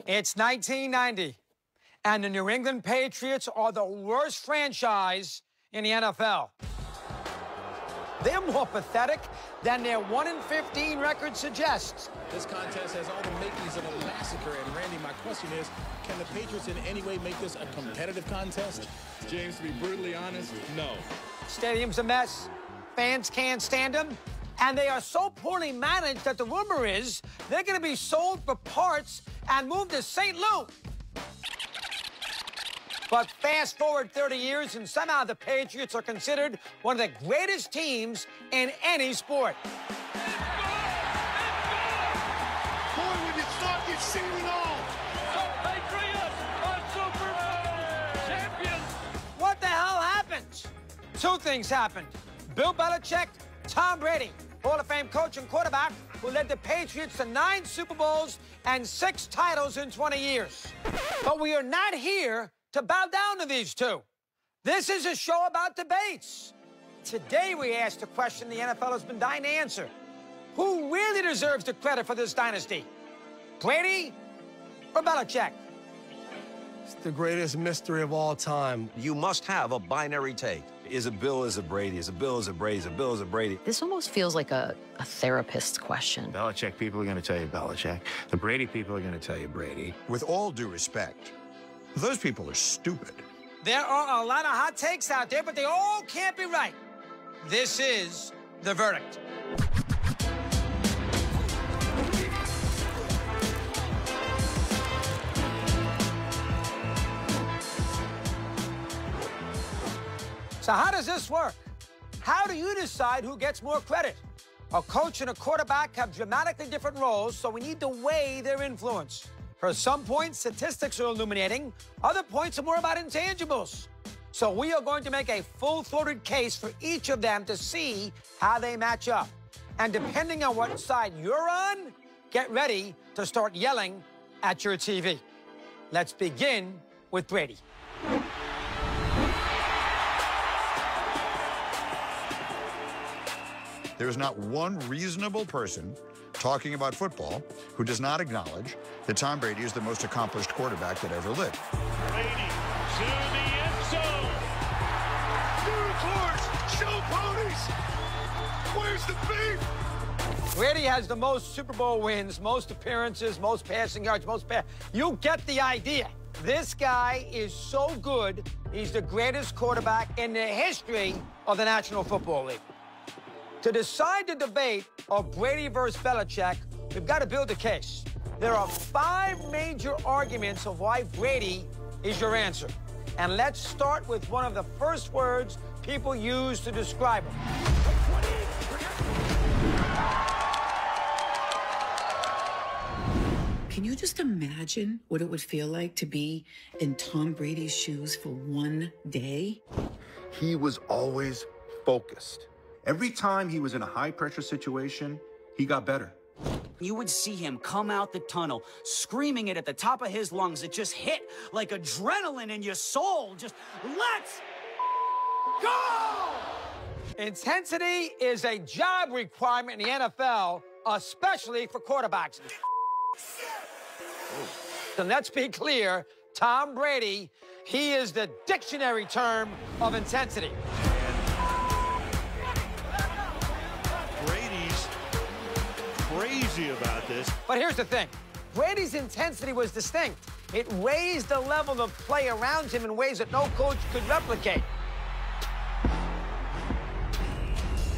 It's 1990, and the New England Patriots are the worst franchise in the NFL. They're more pathetic than their 1-15 record suggests. This contest has all the makings of a massacre, and Randy, my question is, can the Patriots in any way make this a competitive contest? James, to be brutally honest, no. Stadium's a mess, fans can't stand them, and they are so poorly managed that the rumor is they're going to be sold for parts and moved to St. Louis. But fast forward 30 years, and somehow the Patriots are considered one of the greatest teams in any sport. Boy, when you thought you'd seen it all. The Patriots are Super Bowl champions. What the hell happened? Two things happened. Bill Belichick, Tom Brady, Hall of Fame coach and quarterback, who led the Patriots to 9 Super Bowls and 6 titles in 20 years. But we are not here to bow down to these two. This is a show about debates. Today we ask the question the NFL has been dying to answer. Who really deserves the credit for this dynasty? Brady or Belichick? It's the greatest mystery of all time. You must have a binary take. Is it Bill, is it Brady? Is it Bill, is it Brady? Is it Bill, is it Brady? This almost feels like a therapist's question. Belichick people are going to tell you Belichick. The Brady people are going to tell you Brady. With all due respect, those people are stupid. There are a lot of hot takes out there, but they all can't be right. This is the verdict. So how does this work? How do you decide who gets more credit? A coach and a quarterback have dramatically different roles, so we need to weigh their influence. For some points, statistics are illuminating. Other points are more about intangibles. So we are going to make a full-throated case for each of them to see how they match up. And depending on what side you're on, get ready to start yelling at your TV. Let's begin with Brady. There is not one reasonable person talking about football who does not acknowledge that Tom Brady is the most accomplished quarterback that ever lived. Brady to the end zone. Unicorns, show ponies. Where's the beef? Brady has the most Super Bowl wins, most appearances, most passing yards, You get the idea. This guy is so good, he's the greatest quarterback in the history of the National Football League. To decide the debate of Brady versus Belichick, we've got to build a case. There are 5 major arguments of why Brady is your answer. And let's start with one of the first words people use to describe him. Can you just imagine what it would feel like to be in Tom Brady's shoes for one day? He was always focused. Every time he was in a high-pressure situation, he got better. You would see him come out the tunnel, screaming it at the top of his lungs. It just hit like adrenaline in your soul. Just, let's go! Intensity is a job requirement in the NFL, especially for quarterbacks. So let's be clear, Tom Brady, he is the dictionary term of intensity. Crazy about this. But here's the thing. Brady's intensity was distinct. It raised the level of play around him in ways that no coach could replicate.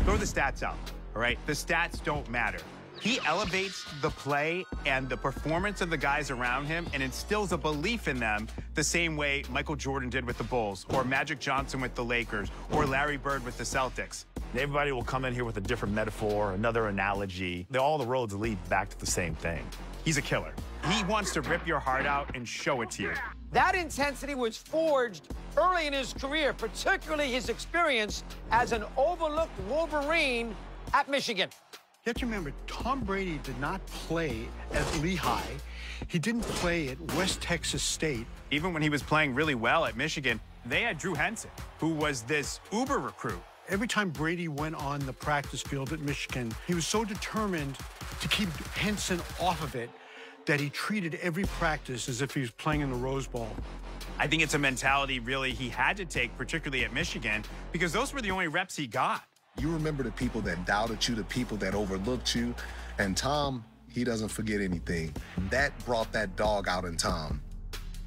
Throw the stats out, all right? The stats don't matter. He elevates the play and the performance of the guys around him and instills a belief in them the same way Michael Jordan did with the Bulls, or Magic Johnson with the Lakers, or Larry Bird with the Celtics. Everybody will come in here with a different metaphor, another analogy. All the roads lead back to the same thing. He's a killer. He wants to rip your heart out and show it to you. That intensity was forged early in his career, particularly his experience as an overlooked Wolverine at Michigan. You have to remember, Tom Brady did not play at Lehigh. He didn't play at West Texas State. Even when he was playing really well at Michigan, they had Drew Henson, who was this uber recruit. Every time Brady went on the practice field at Michigan, he was so determined to keep Henson off of it that he treated every practice as if he was playing in the Rose Bowl. I think it's a mentality, really, he had to take, particularly at Michigan, because those were the only reps he got. You remember the people that doubted you, the people that overlooked you, and Tom, he doesn't forget anything. That brought that dog out in Tom.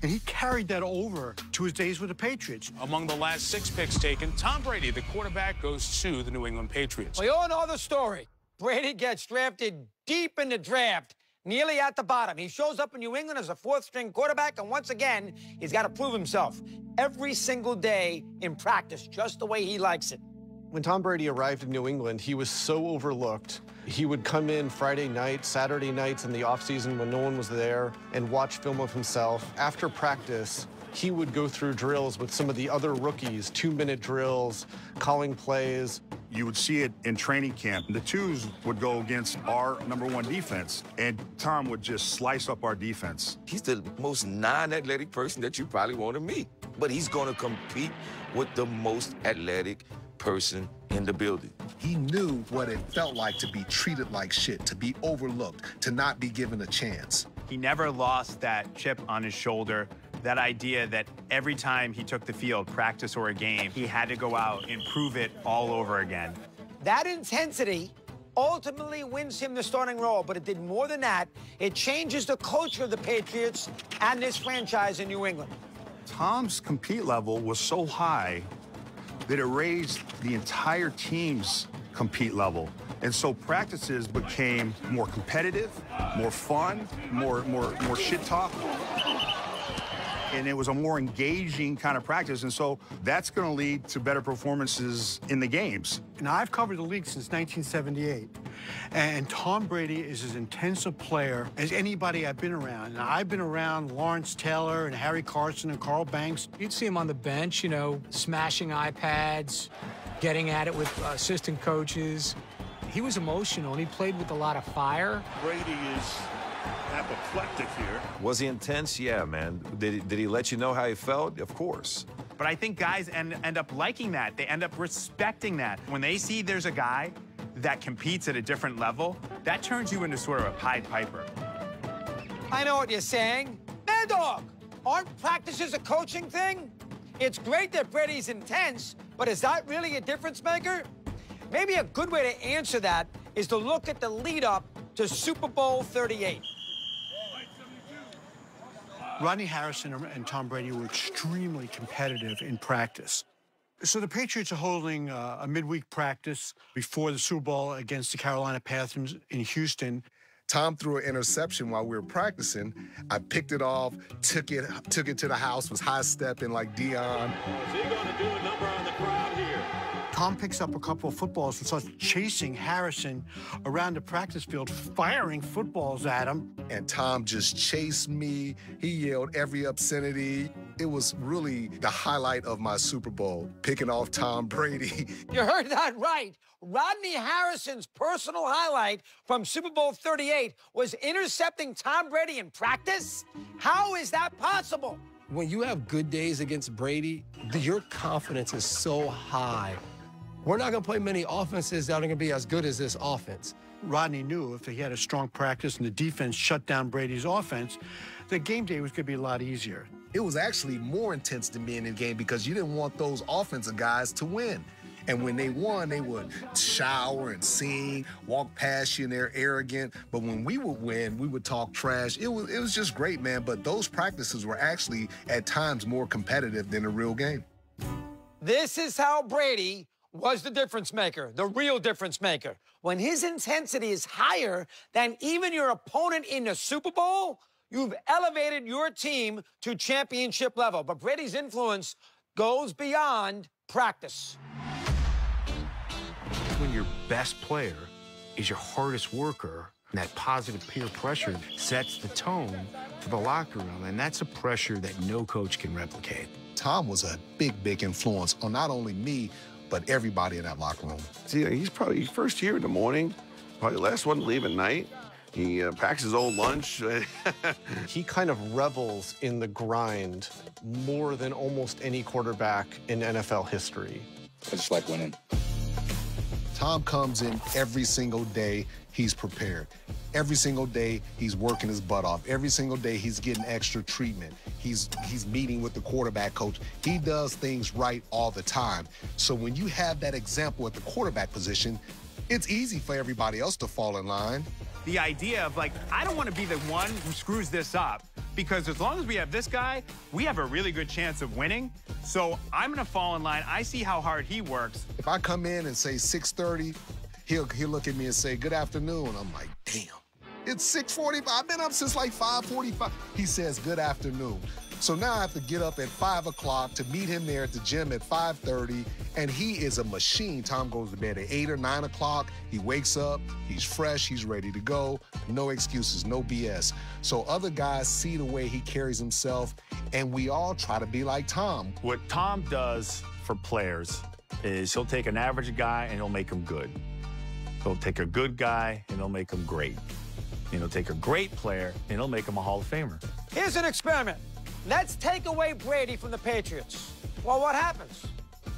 And he carried that over to his days with the Patriots. Among the last 6 picks taken, Tom Brady, the quarterback, goes to the New England Patriots. We all know the story. Brady gets drafted deep in the draft, nearly at the bottom. He shows up in New England as a 4th-string quarterback, and once again, he's got to prove himself every single day in practice, just the way he likes it. When Tom Brady arrived in New England, he was so overlooked. He would come in Friday night, Saturday nights in the offseason when no one was there and watch film of himself. After practice, he would go through drills with some of the other rookies, 2-minute drills, calling plays. You would see it in training camp. The twos would go against our #1 defense, and Tom would just slice up our defense. He's the most non-athletic person that you probably want to meet, but he's going to compete with the most athletic person in the building. He knew what it felt like to be treated like shit, to be overlooked, to not be given a chance. He never lost that chip on his shoulder, that idea that every time he took the field, practice or a game, he had to go out and prove it all over again. That intensity ultimately wins him the starting role, but it did more than that. It changes the culture of the Patriots and this franchise in New England. Tom's compete level was so high that it raised the entire team's compete level. And so practices became more competitive, more fun, more shit talk. And it was a more engaging kind of practice. And so that's going to lead to better performances in the games. And I've covered the league since 1978. And Tom Brady is as intense a player as anybody I've been around. And I've been around Lawrence Taylor and Harry Carson and Carl Banks. You'd see him on the bench, you know, smashing iPads, getting at it with assistant coaches. He was emotional, and he played with a lot of fire. Brady is apoplectic here. Was he intense? Yeah, man. Did he let you know how he felt? Of course. But I think guys end up liking that. They end up respecting that. When they see there's a guy that competes at a different level, that turns you into sort of a Pied Piper. I know what you're saying. Mad Dog, aren't practices a coaching thing? It's great that Brady's intense, but is that really a difference maker? Maybe a good way to answer that is to look at the lead-up to Super Bowl 38. Rodney Harrison and Tom Brady were extremely competitive in practice. So the Patriots are holding a midweek practice before the Super Bowl against the Carolina Panthers in Houston. Tom threw an interception while we were practicing. I picked it off, took it to the house, was high-stepping like Dion. Is he going to do a number on the crowd here? Tom picks up a couple of footballs and starts chasing Harrison around the practice field, firing footballs at him. And Tom just chased me. He yelled every obscenity. It was really the highlight of my Super Bowl, picking off Tom Brady. You heard that right. Rodney Harrison's personal highlight from Super Bowl 38 was intercepting Tom Brady in practice? How is that possible? When you have good days against Brady, your confidence is so high. We're not going to play many offenses that are going to be as good as this offense. Rodney knew if he had a strong practice and the defense shut down Brady's offense, the game day was going to be a lot easier. It was actually more intense than being in the game because you didn't want those offensive guys to win. And when they won, they would shower and sing, walk past you, and they're arrogant. But when we would win, we would talk trash. It was just great, man. But those practices were actually, at times, more competitive than a real game. This is how Brady was the difference maker, the real difference maker. When his intensity is higher than even your opponent in the Super Bowl, you've elevated your team to championship level. But Brady's influence goes beyond practice. When your best player is your hardest worker, and that positive peer pressure sets the tone for the locker room, and that's a pressure that no coach can replicate. Tom was a big influence on not only me, but everybody in that locker room. See, he's probably first here in the morning, probably last one to leave at night. He packs his own lunch. He kind of revels in the grind more than almost any quarterback in NFL history. I just like winning. Tom comes in every single day, he's prepared. Every single day, he's working his butt off. Every single day, he's getting extra treatment. He's meeting with the quarterback coach. He does things right all the time. So when you have that example at the quarterback position, it's easy for everybody else to fall in line. The idea of, like, I don't want to be the one who screws this up, because as long as we have this guy, we have a really good chance of winning. So I'm going to fall in line. I see how hard he works. If I come in and say 6:30, he'll look at me and say, good afternoon. I'm like, damn, it's 6:45. I've been up since like 5:45. He says, good afternoon. So now I have to get up at 5 o'clock to meet him there at the gym at 5:30, and he is a machine. Tom goes to bed at 8 or 9 o'clock. He wakes up, he's fresh, he's ready to go. No excuses, no BS. So other guys see the way he carries himself, and we all try to be like Tom. What Tom does for players is he'll take an average guy and he'll make him good. He'll take a good guy and he'll make him great. And he'll take a great player and he'll make him a Hall of Famer. Here's an experiment. Let's take away Brady from the Patriots. Well, what happens?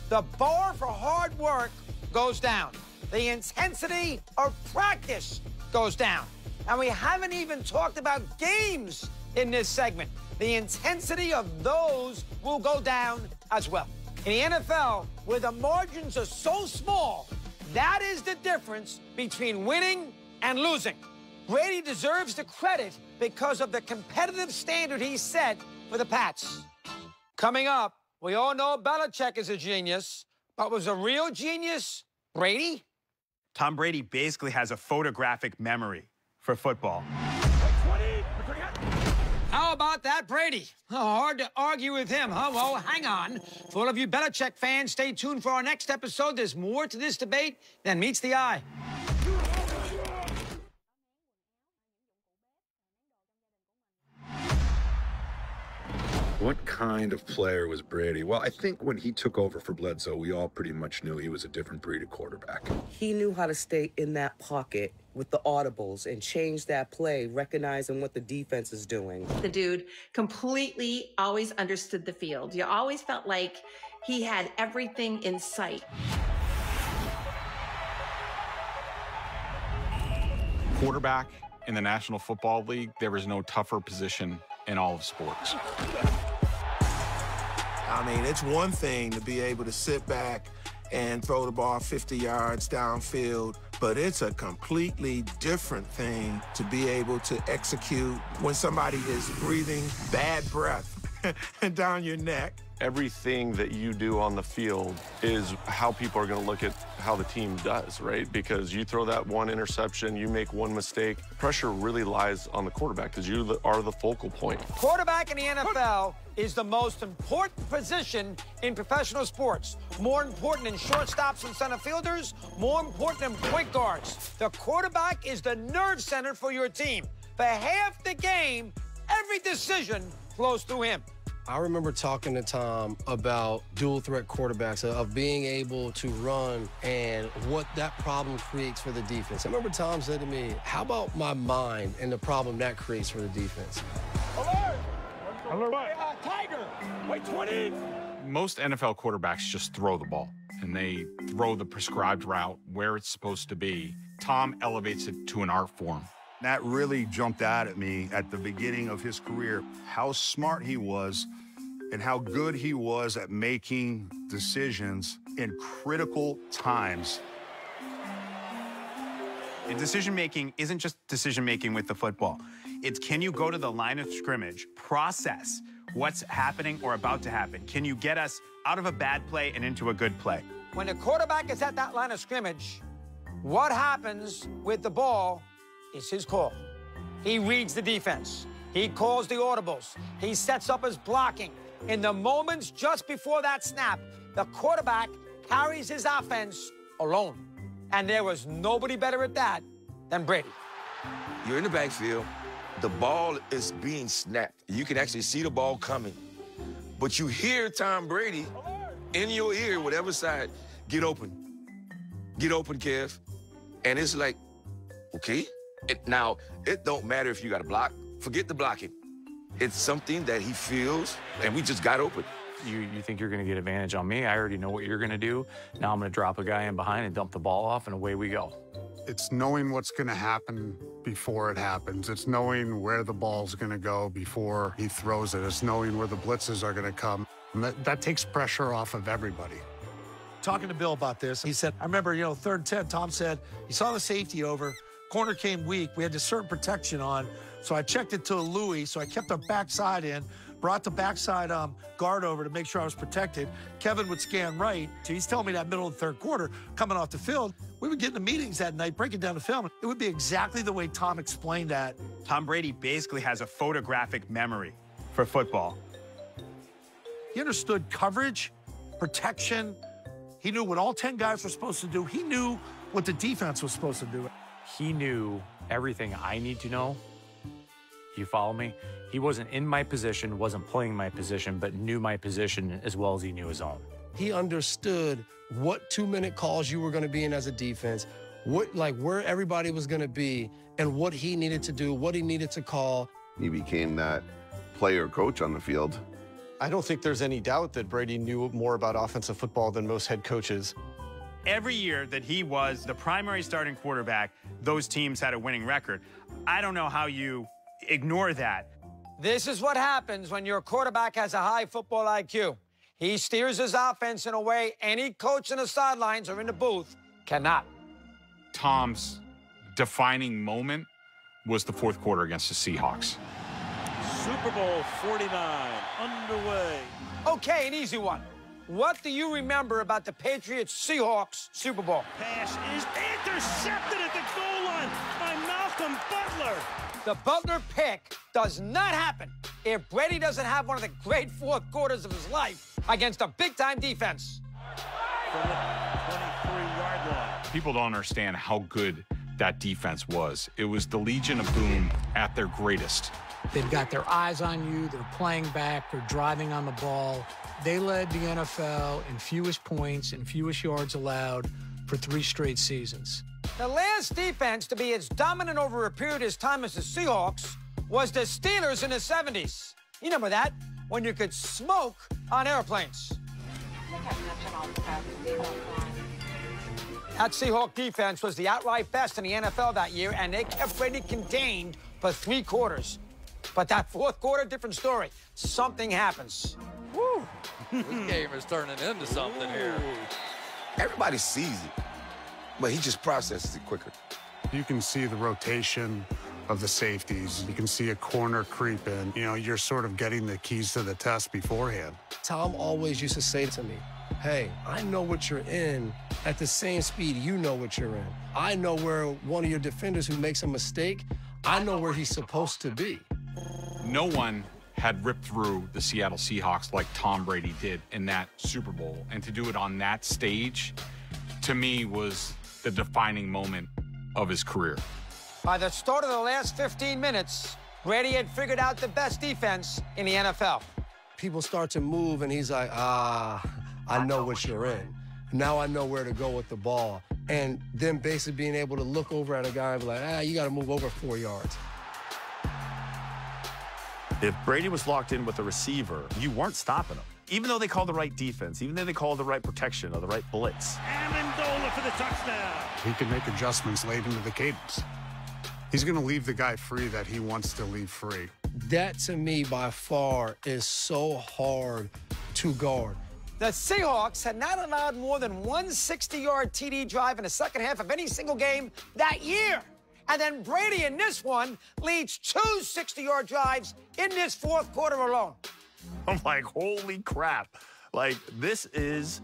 The bar for hard work goes down. The intensity of practice goes down. And we haven't even talked about games in this segment. The intensity of those will go down as well. In the NFL, where the margins are so small, that is the difference between winning and losing. Brady deserves the credit because of the competitive standard he set for the Pats. Coming up, we all know Belichick is a genius, but was a real genius Brady? Tom Brady basically has a photographic memory for football. How about that, Brady? Oh, hard to argue with him, huh? Well, hang on. For all of you Belichick fans, stay tuned for our next episode. There's more to this debate than meets the eye. What kind of player was Brady? Well, I think when he took over for Bledsoe, we all pretty much knew he was a different breed of quarterback. He knew how to stay in that pocket with the audibles and change that play, recognizing what the defense is doing. The dude completely always understood the field. You always felt like he had everything in sight. Quarterback in the National Football League, there is no tougher position in all of sports. I mean, it's one thing to be able to sit back and throw the ball 50 yards downfield, but it's a completely different thing to be able to execute when somebody is breathing bad breath down your neck. Everything that you do on the field is how people are going to look at how the team does, right? Because you throw that one interception, you make one mistake, pressure really lies on the quarterback because you are the focal point. Quarterback in the NFL is the most important position in professional sports. More important than shortstops and center fielders, more important than point guards. The quarterback is the nerve center for your team. For half the game, every decision flows through him. I remember talking to Tom about dual threat quarterbacks, of being able to run and what that problem creates for the defense. I remember Tom said to me, how about my mind and the problem that creates for the defense? Alert! Alert! Tiger! Wait, 20! Most NFL quarterbacks just throw the ball, and they throw the prescribed route where it's supposed to be. Tom elevates it to an art form. That really jumped out at me at the beginning of his career, how smart he was and how good he was at making decisions in critical times. And decision-making isn't just decision-making with the football. It's, can you go to the line of scrimmage, process what's happening or about to happen? Can you get us out of a bad play and into a good play? When the quarterback is at that line of scrimmage, what happens with the ball is his call. He reads the defense. He calls the audibles. He sets up his blocking. In the moments just before that snap, the quarterback carries his offense alone. And there was nobody better at that than Brady. You're in the backfield. The ball is being snapped. You can actually see the ball coming. But you hear Tom Brady in your ear, whatever side, get open. Get open, Kev. And it's like, okay. Now, it don't matter if you got to block. Forget the blocking. It's something that he feels, and we just got open. You think you're going to get advantage on me? I already know what you're going to do. Now I'm going to drop a guy in behind and dump the ball off, and away we go. It's knowing what's going to happen before it happens. It's knowing where the ball's going to go before he throws it. It's knowing where the blitzes are going to come. And that takes pressure off of everybody. Talking to Bill about this, he said, I remember, 3rd and 10, Tom said, he saw the safety over, corner came weak, we had this certain protection on, so I checked it to Louis, so I kept the backside in, brought the backside guard over to make sure I was protected. Kevin would scan right, so he's telling me that middle of the 3rd quarter, coming off the field, we would get into meetings that night, breaking down the film. It would be exactly the way Tom explained that. Tom Brady basically has a photographic memory for football. He understood coverage, protection. He knew what all 10 guys were supposed to do. He knew what the defense was supposed to do. He knew everything I need to know. You follow me? He wasn't in my position, wasn't playing my position, but knew my position as well as he knew his own. He understood what 2-minute calls you were going to be in as a defense, where everybody was going to be, and what he needed to do, what he needed to call. He became that player coach on the field. I don't think there's any doubt that Brady knew more about offensive football than most head coaches. Every year that he was the primary starting quarterback, those teams had a winning record. I don't know how you ignore that. This is what happens when your quarterback has a high football IQ. He steers his offense in a way any coach in the sidelines or in the booth cannot. Tom's defining moment was the 4th quarter against the Seahawks. Super Bowl 49 underway. Okay, an easy one. What do you remember about the Patriots-Seahawks Super Bowl? Pass is intercepted at the goal line by Malcolm Butler. The Butler pick does not happen if Brady doesn't have one of the great 4th quarters of his life against a big-time defense. From the 23-yard line. People don't understand how good that defense was. It was the Legion of Boom at their greatest. They've got their eyes on you. They're playing back. They're driving on the ball. They led the NFL in fewest points and fewest yards allowed for 3 straight seasons. The last defense to be as dominant over a period as time as the Seahawks was the Steelers in the 70s. You remember that? When you could smoke on airplanes. That Seahawk defense was the outright best in the NFL that year, and they kept Brady contained for 3 quarters. But that 4th quarter, different story. Something happens. Woo! This game is turning into something here. Everybody sees it, but he just processes it quicker. You can see the rotation of the safeties. You can see a corner creep in. You're sort of getting the keys to the test beforehand. Tom always used to say to me, hey, I know what you're in at the same speed you know what you're in. I know where one of your defenders who makes a mistake, I know where he's supposed to be. No one had ripped through the Seattle Seahawks like Tom Brady did in that Super Bowl. And to do it on that stage, to me, was the defining moment of his career. By the start of the last 15 minutes, Brady had figured out the best defense in the NFL. People start to move, and he's like, I know what you're in. Now I know where to go with the ball. And then basically being able to look over at a guy and be like, you got to move over 4 yards. If Brady was locked in with a receiver, you weren't stopping him. Even though they called the right defense, even though they called the right protection or the right blitz. Amendola for the touchdown. He can make adjustments late into the cadence. He's going to leave the guy free that he wants to leave free. That, to me, by far, is so hard to guard. The Seahawks had not allowed more than one 60-yard TD drive in the second half of any single game that year. And then Brady in this one leads 2 60-yard drives in this 4th quarter alone. I'm like, holy crap. Like, this is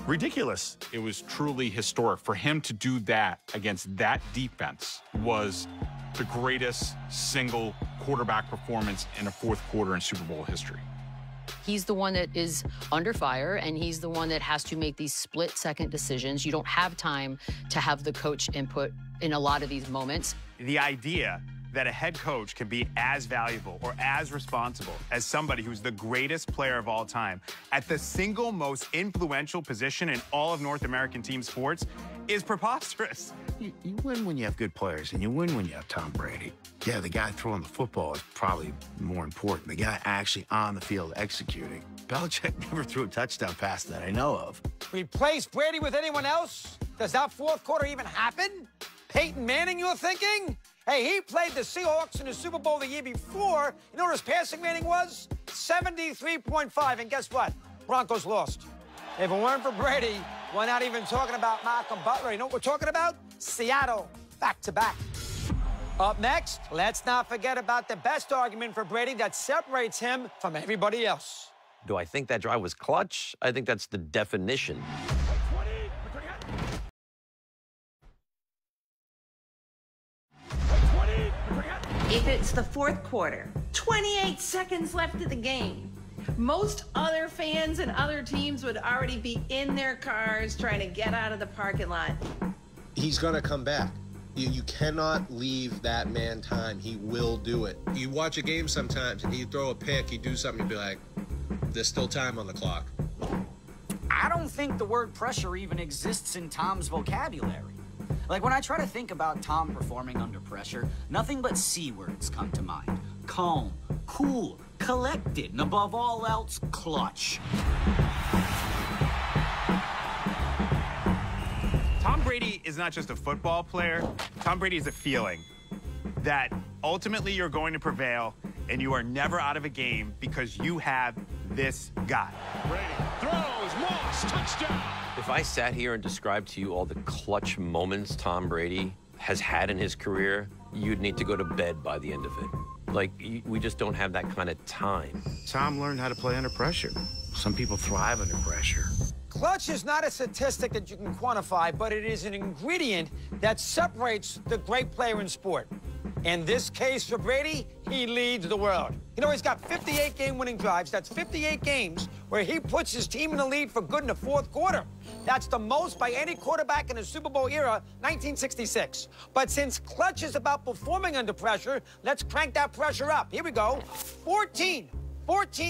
ridiculous. It was truly historic. For him to do that against that defense was the greatest single quarterback performance in a 4th quarter in Super Bowl history. He's the one that is under fire, and he's the one that has to make these split-second decisions. You don't have time to have the coach input in a lot of these moments. The idea that a head coach can be as valuable or as responsible as somebody who's the greatest player of all time at the single most influential position in all of North American team sports is preposterous. You win when you have good players, and you win when you have Tom Brady. Yeah, the guy throwing the football is probably more important. The guy actually on the field executing. Belichick never threw a touchdown pass that I know of. Replace Brady with anyone else? Does that fourth quarter even happen? Peyton Manning, you're thinking? Hey, he played the Seahawks in the Super Bowl the year before. You know what his passing rating was? 73.5, and guess what? Broncos lost. If it weren't for Brady, we're not even talking about Malcolm Butler. You know what we're talking about? Seattle, back-to-back. Up next, let's not forget about the best argument for Brady that separates him from everybody else. Do I think that drive was clutch? I think that's the definition. If it's the fourth quarter, 28 seconds left of the game, most other fans and other teams would already be in their cars trying to get out of the parking lot. He's going to come back. You cannot leave that man time. He will do it. You watch a game sometimes, and he'd throw a pick, he'd do something, you'd be like, there's still time on the clock. I don't think the word pressure even exists in Tom's vocabulary. Like, when I try to think about Tom performing under pressure, nothing but C words come to mind. Calm, cool, collected, and above all else, clutch. Tom Brady is not just a football player. Tom Brady is a feeling that ultimately you're going to prevail and you are never out of a game because you have this guy. Brady throws, Moss, touchdown. If I sat here and described to you all the clutch moments Tom Brady has had in his career, you'd need to go to bed by the end of it. Like, we just don't have that kind of time. Tom learned how to play under pressure. Some people thrive under pressure. Clutch is not a statistic that you can quantify, but it is an ingredient that separates the great player in sport. In this case for Brady, he leads the world. You know, he's got 58 game-winning drives. That's 58 games where he puts his team in the lead for good in the fourth quarter. That's the most by any quarterback in the Super Bowl era, 1966. But since clutch is about performing under pressure, let's crank that pressure up. Here we go. 14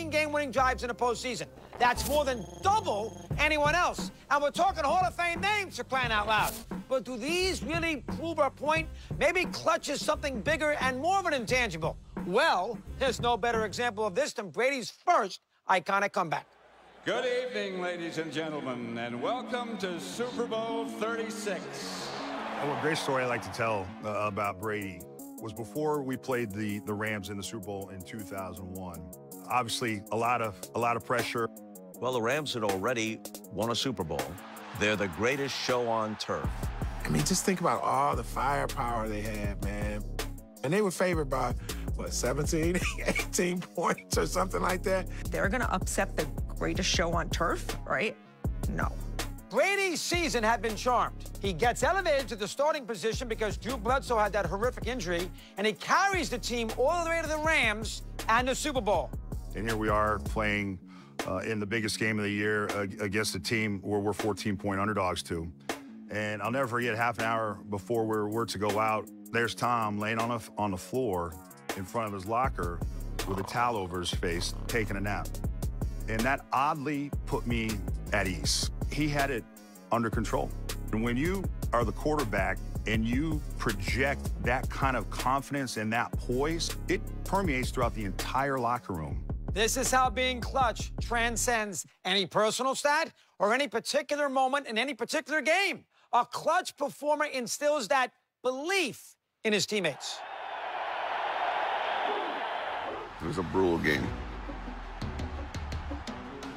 game-winning drives in the postseason. That's more than double anyone else. And we're talking Hall of Fame names, for crying out loud. But do these really prove our point? Maybe clutch is something bigger and more of an intangible. Well, there's no better example of this than Brady's first iconic comeback. Good evening, ladies and gentlemen, and welcome to Super Bowl 36. One great story I like to tell about Brady was before we played the Rams in the Super Bowl in 2001. Obviously, a lot of pressure. Well, the Rams had already won a Super Bowl. They're the greatest show on turf. I mean, just think about all the firepower they had, man. And they were favored by, what, 17, 18 points or something like that? They're going to upset the greatest show on turf, right? No. Brady's season had been charmed. He gets elevated to the starting position because Drew Bledsoe had that horrific injury, and he carries the team all the way to the Rams and the Super Bowl. And here we are playing in the biggest game of the year against a team where we're 14-point underdogs to. And I'll never forget, half an hour before we're to go out, there's Tom laying on the floor in front of his locker with a towel over his face, taking a nap. And that oddly put me at ease. He had it under control. And when you are the quarterback and you project that kind of confidence and that poise, it permeates throughout the entire locker room. This is how being clutch transcends any personal stat or any particular moment in any particular game. A clutch performer instills that belief in his teammates. It was a brutal game.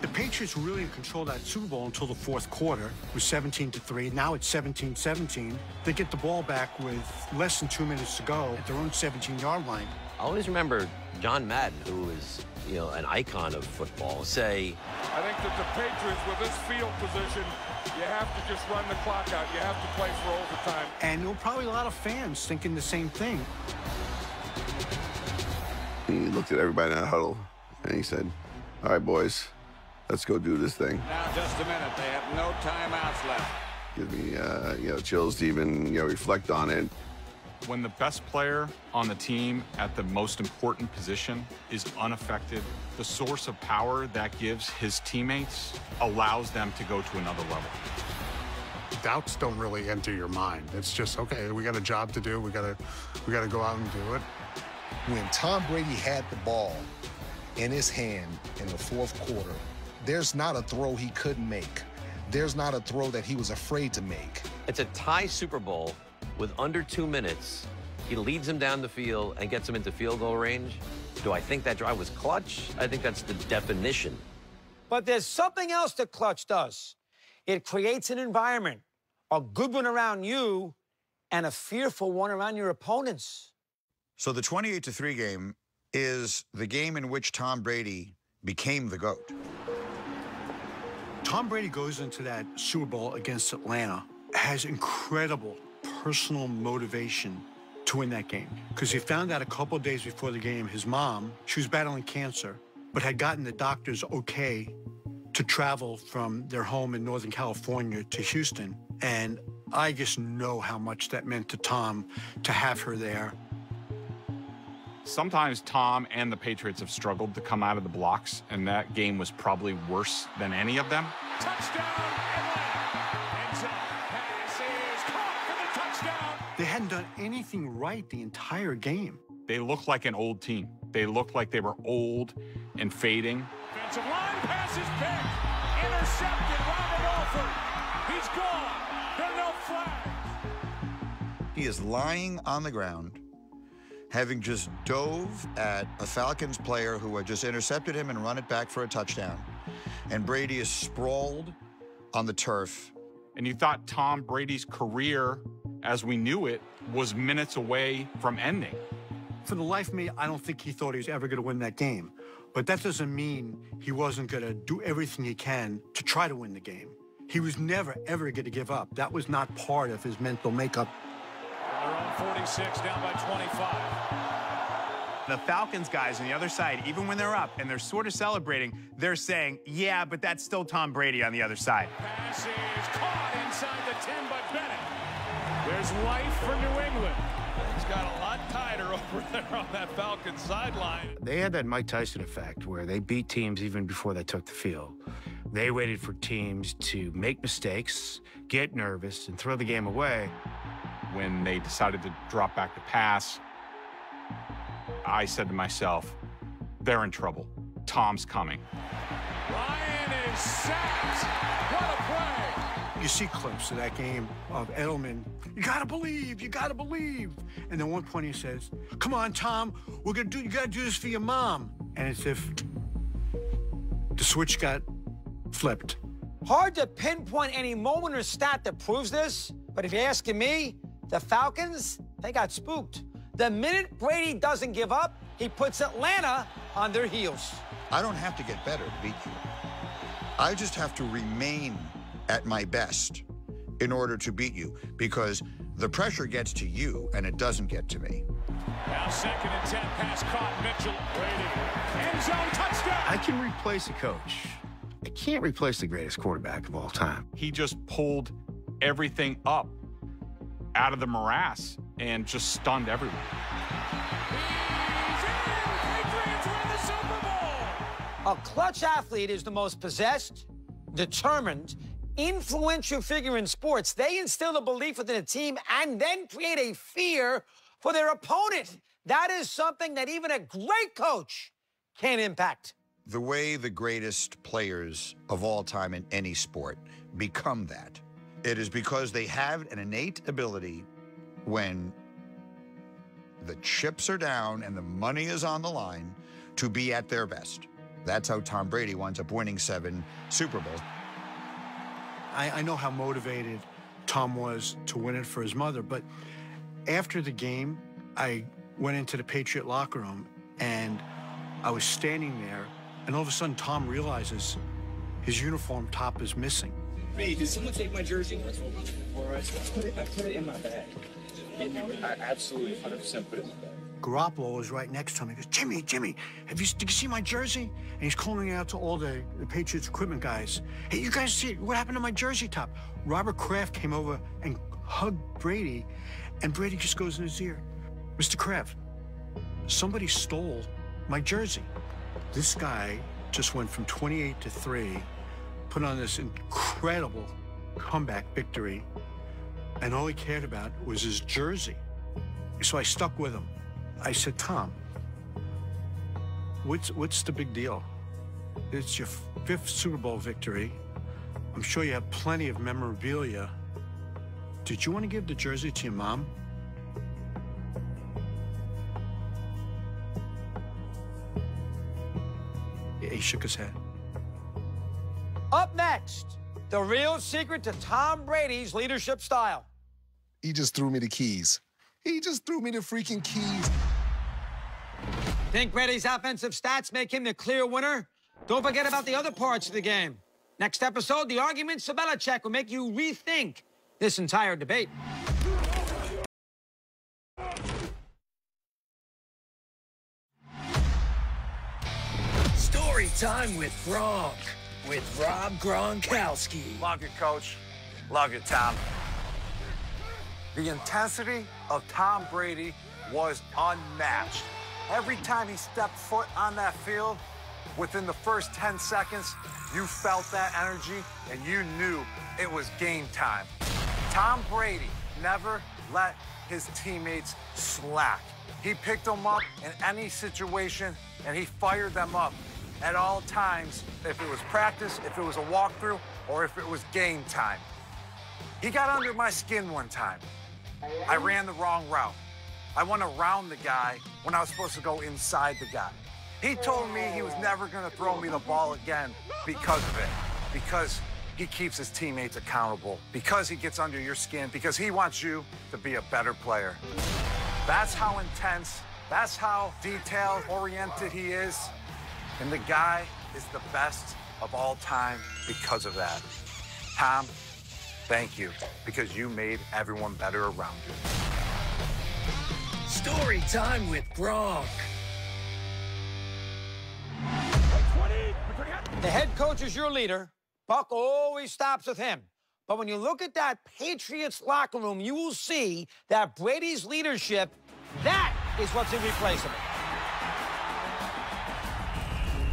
The Patriots were really in control of that Super Bowl until the fourth quarter. It was 17-3. Now it's 17-17. They get the ball back with less than 2 minutes to go at their own 17-yard line. I always remember John Madden, who is, an icon of football, say, I think that the Patriots, with this field position, you have to just run the clock out. You have to play for overtime. And there were probably a lot of fans thinking the same thing. He looked at everybody in that huddle, and he said, all right, boys, let's go do this thing. Now, just a minute. They have no timeouts left. Gives me, chills to even, reflect on it. When the best player on the team at the most important position is unaffected, the source of power that gives his teammates allows them to go to another level. Doubts don't really enter your mind. It's just, okay, we got a job to do. We gotta go out and do it. When Tom Brady had the ball in his hand in the fourth quarter, there's not a throw he couldn't make. There's not a throw that he was afraid to make. It's a tie Super Bowl with under 2 minutes. He leads him down the field and gets him into field goal range. Do I think that drive was clutch? I think that's the definition. But there's something else that clutch does. It creates an environment, a good one around you and a fearful one around your opponents. So the 28-3 game is the game in which Tom Brady became the GOAT. Tom Brady goes into that Super Bowl against Atlanta, has incredible personal motivation to win that game. Because he found out a couple of days before the game, his mom, she was battling cancer, but had gotten the doctors okay to travel from their home in Northern California to Houston. And I just know how much that meant to Tom to have her there. Sometimes Tom and the Patriots have struggled to come out of the blocks, and that game was probably worse than any of them. Touchdown, Atlanta. End zone pass is caught for the touchdown. They hadn't done anything right the entire game. They looked like an old team. They looked like they were old and fading. Defensive line pass is picked. Intercepted, Robert Alford. He's gone. There are no flags. He is lying on the ground, having just dove at a Falcons player who had just intercepted him and run it back for a touchdown. And Brady is sprawled on the turf. And you thought Tom Brady's career, as we knew it, was minutes away from ending. For the life of me, I don't think he thought he was ever going to win that game. But that doesn't mean he wasn't going to do everything he can to try to win the game. He was never, ever going to give up. That was not part of his mental makeup. They're on 46, down by 25. The Falcons guys on the other side, even when they're up and they're sort of celebrating, they're saying, yeah, but that's still Tom Brady on the other side. Pass is caught inside the 10 by Bennett. There's life for New England. He's got a lot tighter over there on that Falcons sideline. They had that Mike Tyson effect where they beat teams even before they took the field. They waited for teams to make mistakes, get nervous, and throw the game away. When they decided to drop back to pass, I said to myself, they're in trouble. Tom's coming. Ryan is sacked. What a play. You see clips of that game of Edelman. You gotta believe, you gotta believe. And then one point he says, come on, Tom, you gotta do this for your mom. And it's if the switch got flipped. Hard to pinpoint any moment or stat that proves this, but if you're asking me, the Falcons, they got spooked. The minute Brady doesn't give up, he puts Atlanta on their heels. I don't have to get better to beat you. I just have to remain at my best in order to beat you, because the pressure gets to you and it doesn't get to me. Now 2nd and 10, pass caught, Mitchell. Brady, end zone touchdown. I can replace a coach. I can't replace the greatest quarterback of all time. He just pulled everything up out of the morass and just stunned everyone. Patriots win the Super Bowl. A clutch athlete is the most possessed, determined, influential figure in sports. They instill a belief within a team and then create a fear for their opponent. That is something that even a great coach can't impact. The way the greatest players of all time in any sport become that, it is because they have an innate ability when the chips are down and the money is on the line to be at their best. That's how Tom Brady winds up winning 7 Super Bowls. I know how motivated Tom was to win it for his mother, but after the game, I went into the Patriot locker room and I was standing there, and all of a sudden Tom realizes his uniform top is missing. Hey, did someone take my jersey? I put it in my bag. I absolutely 100% put it in my bag. Garoppolo was right next to him. He goes, Jimmy, did you see my jersey? And he's calling out to all the Patriots equipment guys. Hey, you guys see what happened to my jersey top? Robert Kraft came over and hugged Brady And Brady just goes in his ear, Mr. Kraft, somebody stole my jersey. This guy just went from 28-3, put on this incredible comeback victory, and all he cared about was his jersey. So I stuck with him. I said, Tom, what's the big deal? It's your 5th Super Bowl victory. I'm sure you have plenty of memorabilia. Did you want to give the jersey to your mom? He shook his head. Up next, the real secret to Tom Brady's leadership style. He just threw me the keys. He just threw me the freaking keys. Think Brady's offensive stats make him the clear winner? Don't forget about the other parts of the game. Next episode, the arguments of Belichick will make you rethink this entire debate. Story time with Gronk, with Rob Gronkowski. Love it, Coach. Love it, Tom. The intensity of Tom Brady was unmatched. Every time he stepped foot on that field, within the first 10 seconds, you felt that energy and you knew it was game time. Tom Brady never let his teammates slack. He picked them up in any situation and he fired them up at all times, if it was practice, if it was a walkthrough, or if it was game time. He got under my skin one time. I ran the wrong route. I went around the guy when I was supposed to go inside the guy. He told me he was never going to throw me the ball again because of it, because he keeps his teammates accountable, because he gets under your skin, because he wants you to be a better player. That's how intense, that's how detail-oriented he is. And the guy is the best of all time because of that. Tom, thank you, because you made everyone better around you. Story time with Gronk. The head coach is your leader. Buck always stops with him. But when you look at that Patriots locker room, you will see that Brady's leadership, that is what's irreplaceable.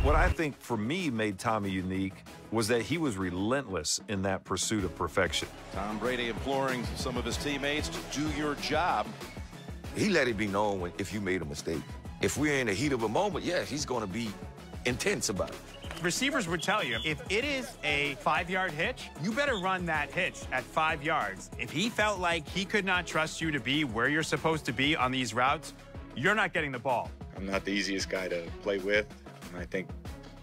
What I think, for me, made Tommy unique was that he was relentless in that pursuit of perfection. Tom Brady imploring some of his teammates to do your job. He let it be known if you made a mistake. If we're in the heat of a moment, yeah, he's going to be intense about it. Receivers would tell you, if it is a 5-yard hitch, you better run that hitch at 5 yards. If he felt like he could not trust you to be where you're supposed to be on these routes, you're not getting the ball. I'm not the easiest guy to play with, and I think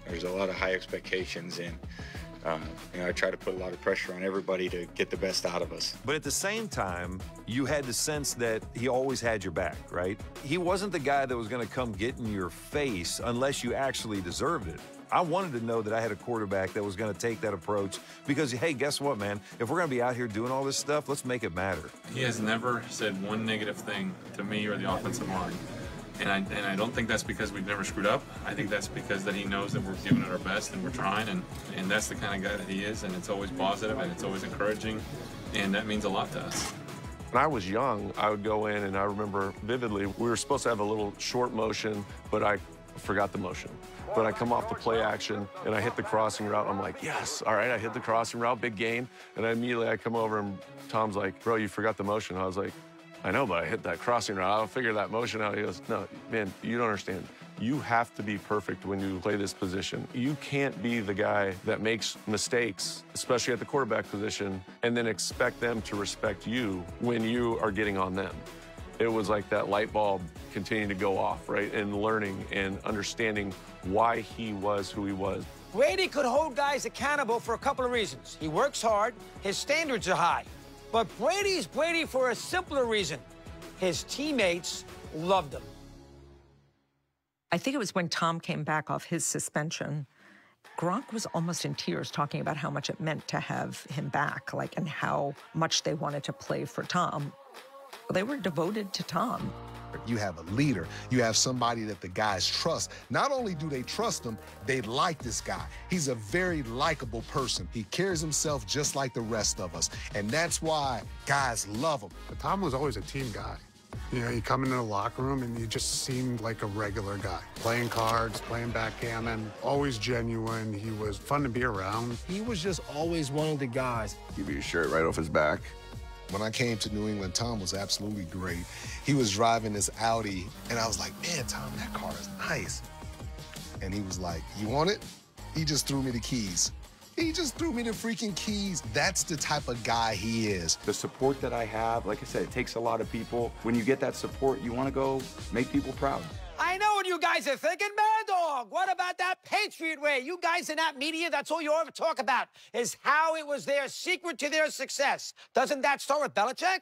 there's a lot of high expectations, and I try to put a lot of pressure on everybody to get the best out of us. But at the same time, you had the sense that he always had your back, right? He wasn't the guy that was going to come get in your face unless you actually deserved it. I wanted to know that I had a quarterback that was going to take that approach because, hey, guess what, man? If we're going to be out here doing all this stuff, let's make it matter. He has never said one negative thing to me or the offensive line. And I don't think that's because we've never screwed up. I think that's because that he knows that we're giving it our best and we're trying, and that's the kind of guy that he is, and it's always positive and it's always encouraging, and that means a lot to us. When I was young, I would go in, and I remember vividly, we were supposed to have a little short motion, but I forgot the motion. But I come off the play action, and I hit the crossing route. I'm like, yes, all right, I hit the crossing route, big gain. And immediately I come over, and Tom's like, bro, you forgot the motion. I was like, I know, but I hit that crossing route. I'll figure that motion out. He goes, no, man, you don't understand. You have to be perfect when you play this position. You can't be the guy that makes mistakes, especially at the quarterback position, and then expect them to respect you when you are getting on them. It was like that light bulb continuing to go off, right? And learning and understanding why he was who he was. Brady could hold guys accountable for a couple of reasons. He works hard, his standards are high. But Brady's Brady for a simpler reason. His teammates loved him. I think it was when Tom came back off his suspension, Gronk was almost in tears talking about how much it meant to have him back, and how much they wanted to play for Tom. They were devoted to Tom. You have a leader. You have somebody that the guys trust. Not only do they trust him, they like this guy. He's a very likable person. He carries himself just like the rest of us, and that's why guys love him. But Tom was always a team guy. You know, you come into the locker room and you just seemed like a regular guy. Playing cards, playing backgammon, always genuine. He was fun to be around. He was just always one of the guys. Give you a shirt right off his back. When I came to New England, Tom was absolutely great. He was driving this Audi, and I was like, man, Tom, that car is nice. And he was like, you want it? He just threw me the keys. He just threw me the freaking keys. That's the type of guy he is. The support that I have, like I said, it takes a lot of people. When you get that support, you want to go make people proud. I know what you guys are thinking, Mad Dog. What about that Patriot way? You guys in that media, that's all you ever talk about, is how it was their secret to their success. Doesn't that start with Belichick?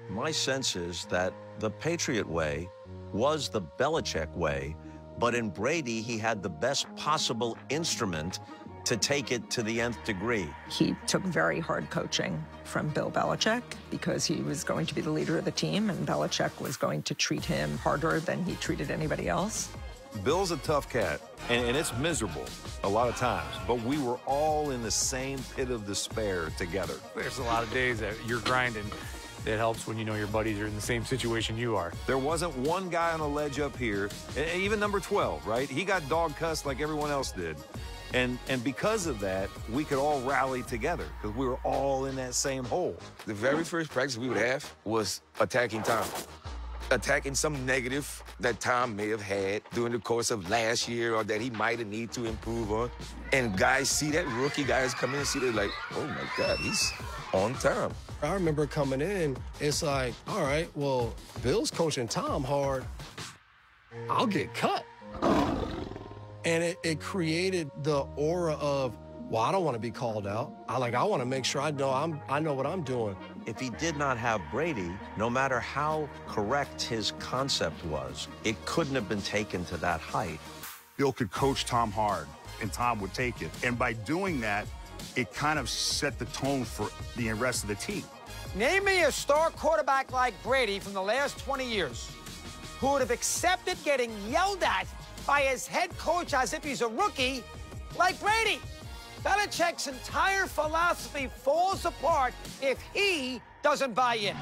My sense is that the Patriot way was the Belichick way, but in Brady, he had the best possible instrument to take it to the nth degree. He took very hard coaching from Bill Belichick because he was going to be the leader of the team, and Belichick was going to treat him harder than he treated anybody else. Bill's a tough cat, and it's miserable a lot of times, but we were all in the same pit of despair together. There's a lot of days that you're grinding. It helps when you know your buddies are in the same situation you are. There wasn't one guy on a ledge up here, even number 12, right? He got dog cussed like everyone else did. And because of that, we could all rally together because we were all in that same hole. The very first practice we would have was attacking Tom. Attacking some negative that Tom may have had during the course of last year or that he might have need to improve on. And guys see that, rookie guys come in and see, they're like, oh my God, he's on Tom. I remember coming in, it's like, all right, well, Bill's coaching Tom hard. I'll get cut. And it created the aura of, well, I don't want to be called out. I want to make sure I know what I'm doing. If he did not have Brady, no matter how correct his concept was, it couldn't have been taken to that height. Bill could coach Tom hard, and Tom would take it. And by doing that, it kind of set the tone for the rest of the team. Name me a star quarterback like Brady from the last 20 years who would have accepted getting yelled at by his head coach as if he's a rookie like Brady. Belichick's entire philosophy falls apart if he doesn't buy in.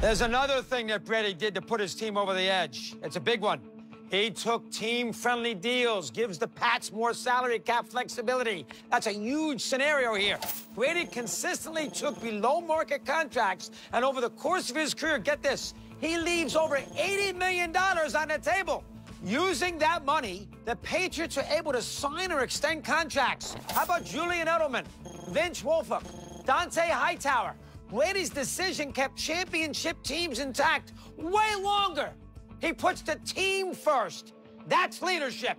There's another thing that Brady did to put his team over the edge. It's a big one. He took team-friendly deals, gives the Pats more salary cap flexibility. That's a huge scenario here. Brady consistently took below-market contracts, and over the course of his career, get this, he leaves over $80 million on the table. Using that money, the Patriots are able to sign or extend contracts. How about Julian Edelman, Vince Wilfork, Dante Hightower? Brady's decision kept championship teams intact way longer. He puts the team first. That's leadership.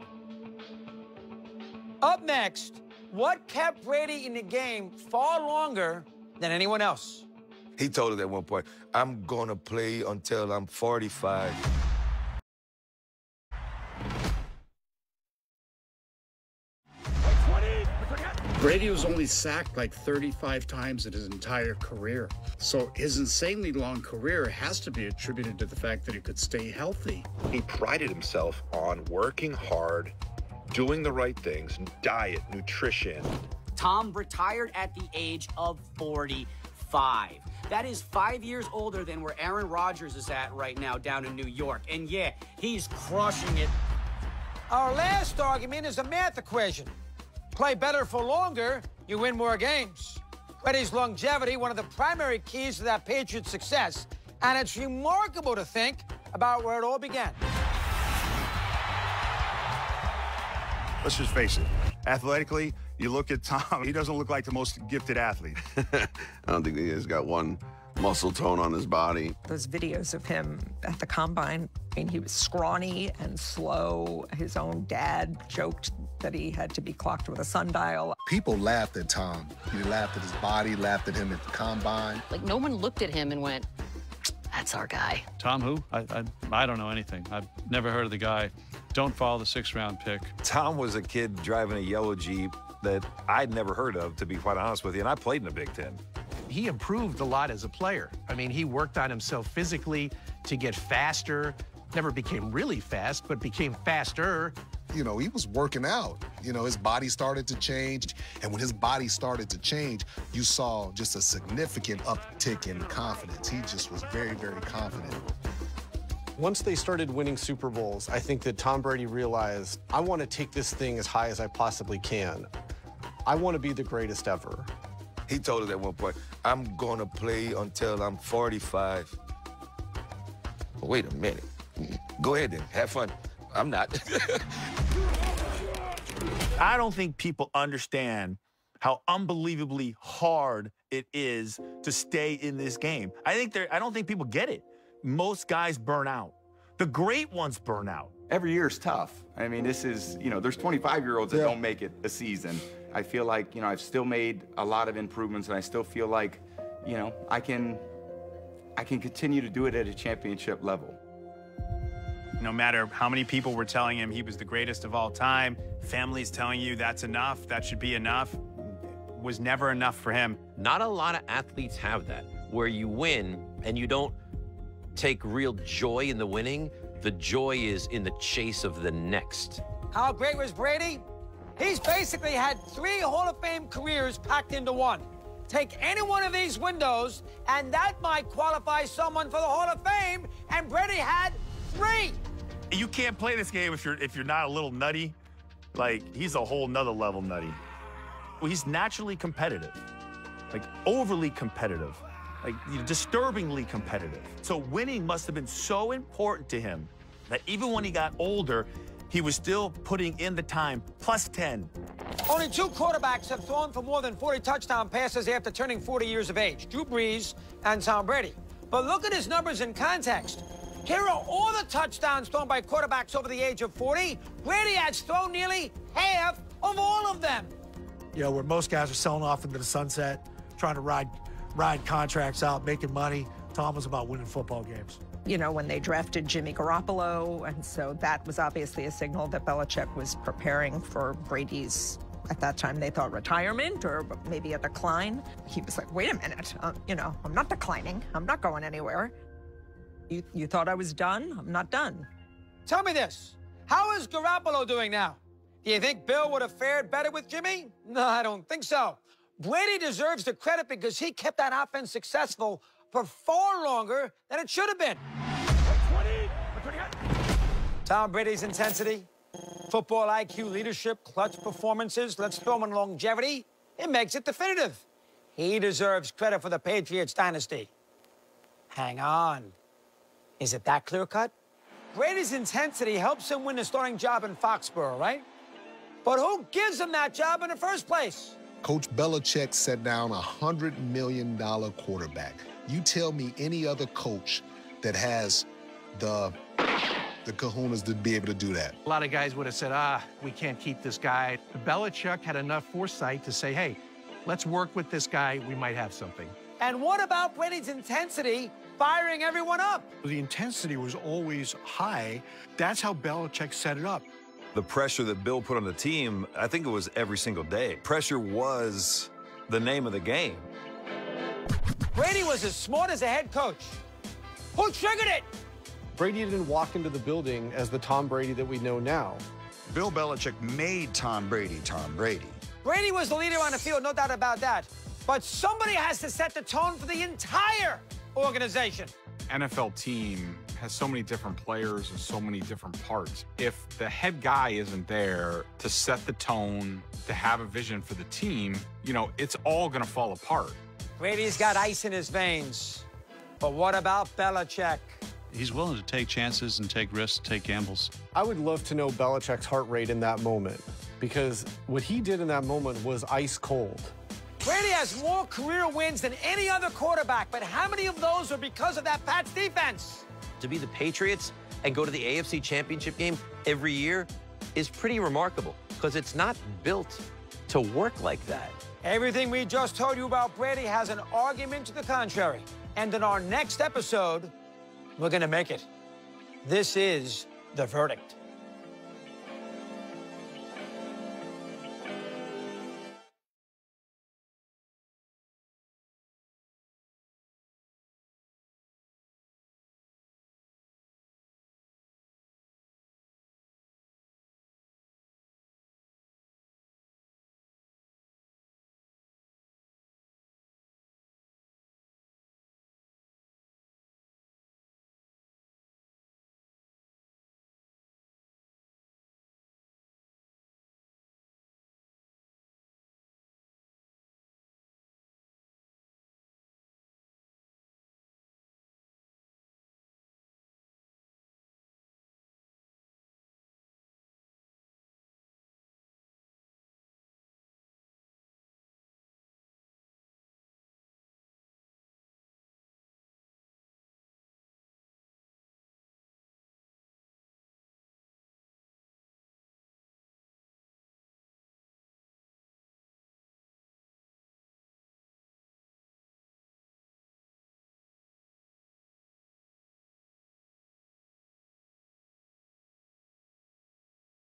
Up next, what kept Brady in the game far longer than anyone else? He told us at one point, I'm going to play until I'm 45. Brady was only sacked like 35 times in his entire career. So his insanely long career has to be attributed to the fact that he could stay healthy. He prided himself on working hard, doing the right things, diet, nutrition. Tom retired at the age of 45. That is 5 years older than where Aaron Rodgers is at right now down in New York. And yeah, he's crushing it. Our last argument is a math equation. Play better for longer, you win more games. Brady's longevity, one of the primary keys to that Patriots' success, and it's remarkable to think about where it all began. Let's just face it. Athletically, you look at Tom, he doesn't look like the most gifted athlete. I don't think he has got one muscle tone on his body. Those videos of him at the combine, I mean, he was scrawny and slow. His own dad joked that he had to be clocked with a sundial. People laughed at Tom. They laughed at his body, laughed at him at the combine. Like, no one looked at him and went, that's our guy. Tom who? I don't know anything. I've never heard of the guy. Don't follow the 6th-round pick. Tom was a kid driving a yellow Jeep that I'd never heard of, to be quite honest with you, and I played in the Big Ten. He improved a lot as a player. I mean, he worked on himself physically. to get faster. Never became really fast, but became faster. You know, he was working out. You know, his body started to change. And when his body started to change, you saw just a significant uptick in confidence. He just was very, very confident. Once they started winning Super Bowls, I think that Tom Brady realized, I want to take this thing as high as I possibly can. I want to be the greatest ever. He told us at one point, I'm going to play until I'm 45. But wait a minute. Go ahead then, have fun. I'm not. I don't think people understand how unbelievably hard it is to stay in this game. I don't think people get it. Most guys burn out. The great ones burn out. Every year is tough. I mean, this is, there's 25-year-olds that don't make it a season. I feel like, I've still made a lot of improvements, and I still feel like, I can continue to do it at a championship level. No matter how many people were telling him he was the greatest of all time, families telling you that's enough, that should be enough, was never enough for him. Not a lot of athletes have that, where you win and you don't take real joy in the winning. The joy is in the chase of the next. How great was Brady? He's basically had 3 Hall of Fame careers packed into one. Take any one of these windows, and that might qualify someone for the Hall of Fame, and Brady had 3. You can't play this game if you're not a little nutty. Like, he's a whole nother level nutty. Well, he's naturally competitive, like overly competitive, like disturbingly competitive. So winning must have been so important to him that even when he got older, he was still putting in the time, plus 10. Only 2 quarterbacks have thrown for more than 40 touchdown passes after turning 40 years of age, Drew Brees and Tom Brady. But look at his numbers in context. Here are all the touchdowns thrown by quarterbacks over the age of 40. Brady has thrown nearly half of all of them. Where most guys are selling off into the sunset, trying to ride contracts out, making money, Tom was about winning football games. When they drafted Jimmy Garoppolo, and so that was obviously a signal that Belichick was preparing for Brady's, at that time they thought, retirement or maybe a decline. He was like, wait a minute, I'm not declining. I'm not going anywhere. You thought I was done? I'm not done. Tell me this. How is Garoppolo doing now? Do you think Bill would have fared better with Jimmy? No, I don't think so. Brady deserves the credit because he kept that offense successful for far longer than it should have been. Tom Brady's intensity, football IQ, leadership, clutch performances, let's throw in longevity, it makes it definitive. He deserves credit for the Patriots dynasty. Hang on. Is it that clear-cut? Brady's intensity helps him win the starting job in Foxborough, right? But who gives him that job in the first place? Coach Belichick set down a $100 million quarterback. You tell me any other coach that has the kahunas to be able to do that. A lot of guys would have said, we can't keep this guy. Belichick had enough foresight to say, hey, let's work with this guy. We might have something. And what about Brady's intensity firing everyone up? The intensity was always high. That's how Belichick set it up. The pressure that Bill put on the team, I think it was every single day. Pressure was the name of the game. Brady was as smart as a head coach. Who triggered it? Brady didn't walk into the building as the Tom Brady that we know now. Bill Belichick made Tom Brady Tom Brady. Brady was the leader on the field, no doubt about that. But somebody has to set the tone for the entire organization. NFL team has so many different players and so many different parts. If the head guy isn't there to set the tone, to have a vision for the team, it's all going to fall apart. Brady's got ice in his veins. But what about Belichick? He's willing to take chances and take risks, take gambles. I would love to know Belichick's heart rate in that moment, because what he did in that moment was ice cold. Brady has more career wins than any other quarterback, but how many of those are because of that Pats defense? To be the Patriots and go to the AFC Championship game every year is pretty remarkable, because it's not built to work like that. Everything we just told you about Brady has an argument to the contrary. And in our next episode, we're going to make it. This is the verdict.